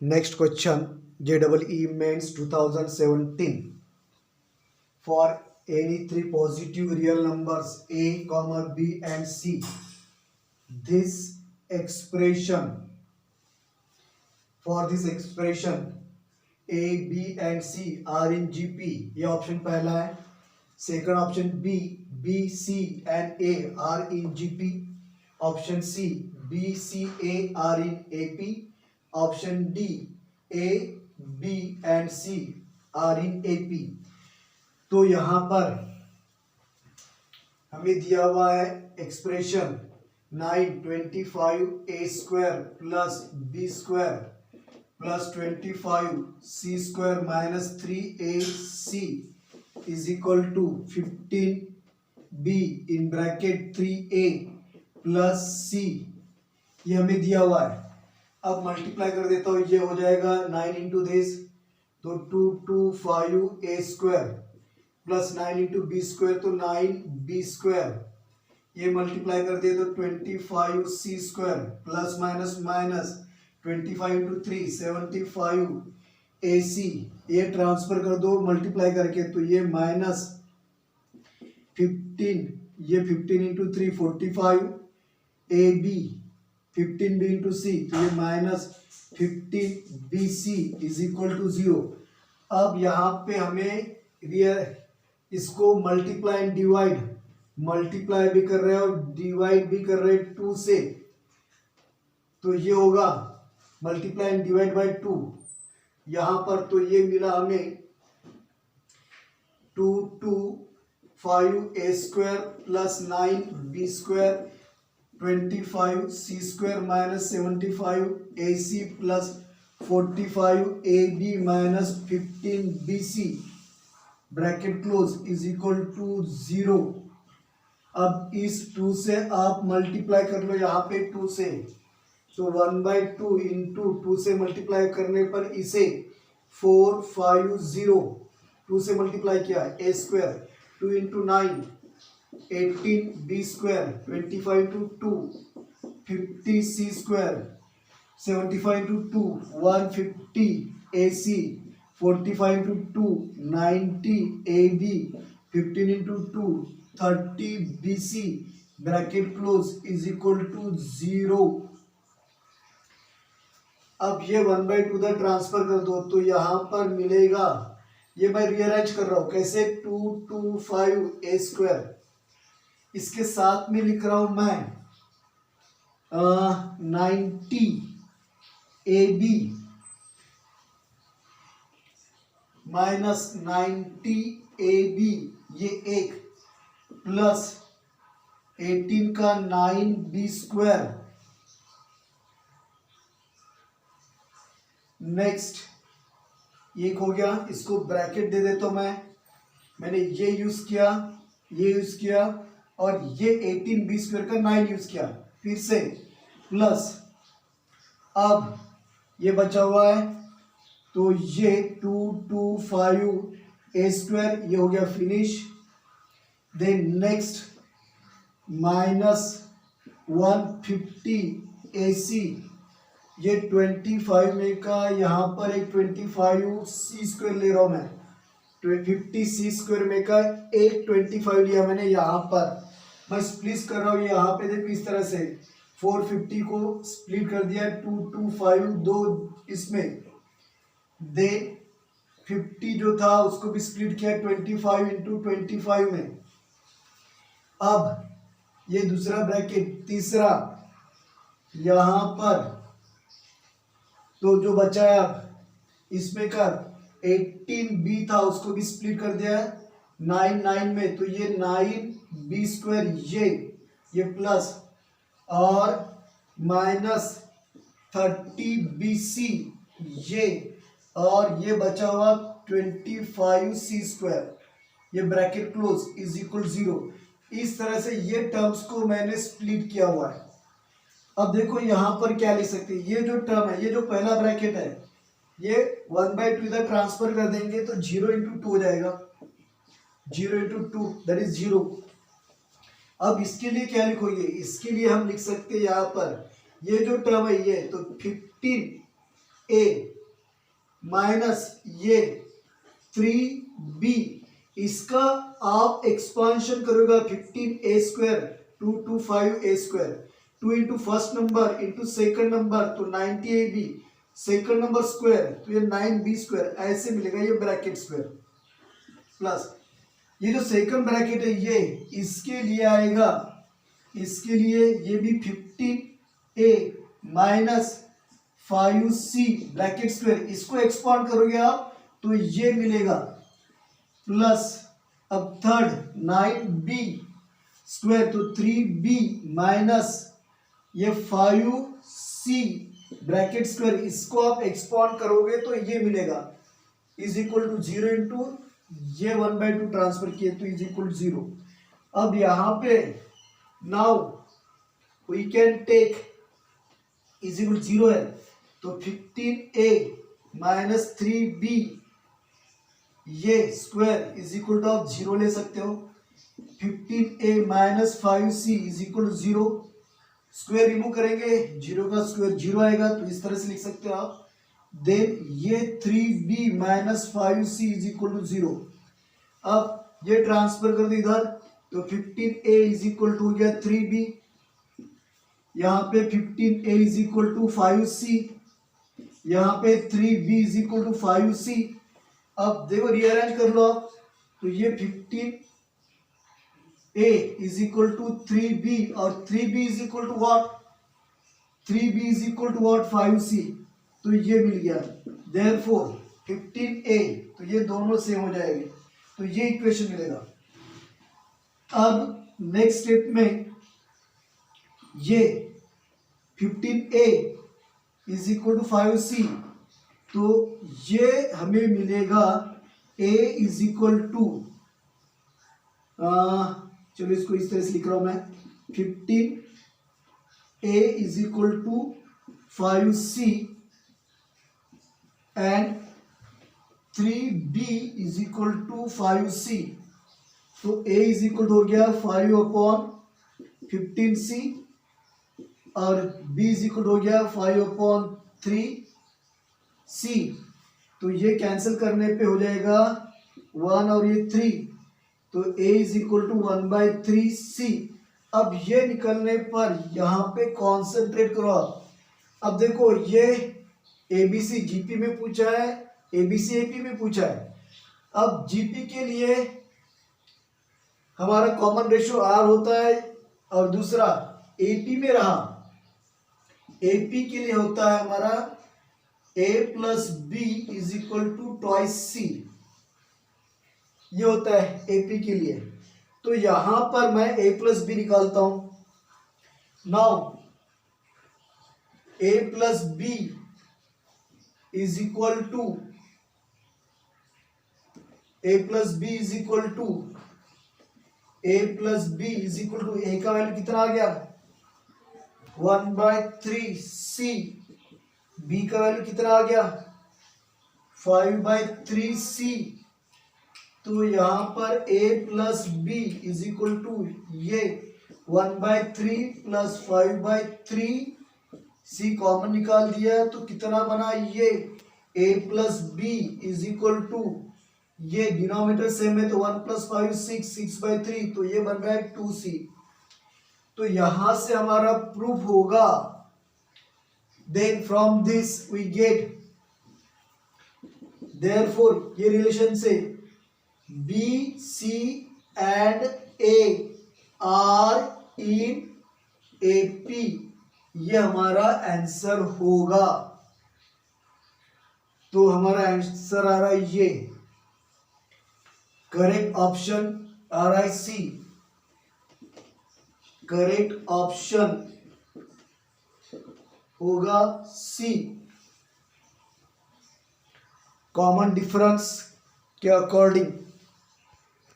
Next question, JEE Mains 2017. For any three positive real numbers a, comma b and c, this expression, for this expression a, b and c are in GP. ये option पहला है. Second option B, B C and A are in GP. Option C, B C A are in AP. Option D, A B and C are in AP. तो यहां पर हमें दिया हुआ है expression 925a² plus b² plus 25c² minus 3ac is equal to 15b in bracket 3a plus c. ये हमें दिया हुआ है. अब मल्टीप्लाई कर देता हूँ. ये हो जाएगा 9 इंटू दिस, तो 225a² प्लस 9 इंटू b² तो 9b². ये मल्टीप्लाई कर दे तो 25c² plus minus minus 25 into 3 75ac. ये ट्रांसफर कर दो मल्टीप्लाई करके, तो ये माइनस 15, ये 15 इंटू 3 45 ab 15b इंटू सी, तो ये minus 15bc is equal to 0. अब यहाँ पे हमें इसको मल्टीप्लाई एंड डिवाइड, मल्टीप्लाई भी कर रहे हैं और डिवाइड भी कर रहे हैं 2 से, तो ये होगा मल्टीप्लाई एंड डिवाइड बाय 2 यहाँ पर. तो ये मिला हमें 225a² plus 9b² 25c² minus 75ac plus 45ab minus 15bc bracket close is equal to 0. अब इस 2 से आप मल्टीप्लाई कर लो यहाँ पे 2 से, तो 1/2 इंटू 2 से मल्टीप्लाई करने पर इसे 450 2 से मल्टीप्लाई किया a², 2 into 9 18b², 25 to 2 50c², 75 to 2 150ac, 45 to 2 90ab, 15 into 2 30bc bracket close is equal to 0. अब ये 1/2 इधर ट्रांसफर कर दो, तो यहाँ पर मिलेगा, ये मैं रीअरेंज कर रहा हूँ कैसे, 225a². इसके साथ में लिख रहा हूं मैं 90ab माइनस 90ab ये एक प्लस 18 का 9b². नेक्स्ट एक हो गया. इसको ब्रैकेट दे देता हूं मैंने ये यूज किया, ये यूज किया और ये 18b² का 9 यूज किया फिर से प्लस. अब ये बचा हुआ है, तो ये 225a² ये हो गया finish. Then next minus 150ac, ये 25 में का यहाँ पर एक 25c² ले रहा हूं मैं, 50c² में का एक 25 लिया मैंने. यहाँ पर मैं स्प्लिट कर रहा हूँ, यहाँ पे देखो इस तरह से 450 को स्प्लिट कर दिया 225 दो इसमें. दे 50 जो था उसको भी स्प्लिट किया 25 इंटू 25 में. अब ये दूसरा ब्रैकेट, तीसरा यहाँ पर, तो जो बचा है अब इसमें का 18b था उसको भी स्प्लिट कर दिया 9 में, तो ये 9b² ये प्लस और माइनस 30bc ये, और ये बचा हुआ 25c², ये ब्रैकेट क्लोज इज इक्वल 0. इस तरह से ये टर्म्स को मैंने स्प्लिट किया हुआ है. अब देखो यहाँ पर क्या लिख सकते हैं, ये जो टर्म है, ये जो पहला ब्रैकेट है, ये 1/2 इधर ट्रांसफर कर देंगे तो 0 इंटू 2 हो जाएगा, 0 इंटू 2 दैट इज 0. अब इसके लिए क्या लिखोगे, इसके लिए हम लिख सकते हैं यहाँ पर ये जो टर्म है ये, तो 15 ए माइनस ये 3b, इसका आप एक्सपांशन करोगे 15a² 225a², 2 into first number into second number तो 90ab, सेकंड नंबर स्क्वायर तो ये 9b², ऐसे मिलेगा ये ब्रैकेट स्क्वायर प्लस ये जो सेकंड ब्रैकेट है ये इसके लिए आएगा, इसके लिए ये भी 15a minus 5c bracket square, इसको एक्सपांड करोगे आप तो ये मिलेगा प्लस अब थर्ड 9b² तो 3b माइनस ये 5c ब्रैकेट स्क्वायर, इसको आप एक्सपांड करोगे तो ये मिलेगा इज इक्वल टू 0 इंटू ये 1/2 ट्रांसफर किए तो इज इक्वल 0। अब यहां पे now we can take is equal 0 है तो 15a माइनस 3b ये स्क्वायर इज इक्वल टू आप 0 ले सकते हो, 15a minus 5c is equal to 0, square remove करेंगे 0 का स्क्वायर 0 आएगा तो इस तरह से लिख सकते हो आप। देन ये 3b minus 5c is equal to 0, अब ये ट्रांसफर कर दो इधर तो 15a इज इक्वल टू हो गया 3b, यहाँ पे 15a is equal to 5c, यहाँ पे 3b is equal to 5c। अब देखो रीअरेंज कर लो आप तो ये 15a is equal to 3b और 3b is equal to what, 3b is equal to what 5c, तो ये मिल गया। देयरफॉर 15a तो ये दोनों सेम हो जाएंगे तो ये इक्वेशन मिलेगा। अब नेक्स्ट स्टेप में ये 15a is equal to 5c तो ये हमें मिलेगा a इज इक्वल टू, चलो इसको इस तरह से लिख रहा हूं मैं, 15a is equal to 5c and 3b is equal to 5c, तो a इज इक्वल हो गया 5/15c और b इज इक्वल हो गया 5/3c, तो ये कैंसिल करने पे हो जाएगा 1 और ये 3 तो a is equal to 1/3c। अब ये निकलने पर यहाँ पे कॉन्सेंट्रेट करो आप। अब देखो ये ABC GP में पूछा है, ABC AP में पूछा है। अब GP के लिए हमारा कॉमन रेशियो R होता है और दूसरा AP में रहा, AP के लिए होता है हमारा A plus B is equal to twice C, ये होता है AP के लिए। तो यहां पर मैं A प्लस B निकालता हूं। Now A plus B is equal to A plus B is equal to A plus B is equal to A का वैल्यू कितना आ गया 1/3c, B का वैल्यू कितना आ गया 5/3c, तो यहां पर A plus B is equal to ये 1/3 प्लस 5/3c कॉमन निकाल दिया तो कितना बना ये A plus B is equal to ये डिनोमिनेटर सेम है तो 1 प्लस 5 6/3 तो ये बन रहा है 2c। तो यहां से हमारा प्रूफ होगा, then from this we get, therefore ये रिलेशन से B, C and A are in AP, ये हमारा आंसर होगा। तो हमारा आंसर आ रहा है ये, करेक्ट ऑप्शन आ रहा है C, करेक्ट ऑप्शन होगा C। कॉमन डिफरेंस के अकॉर्डिंग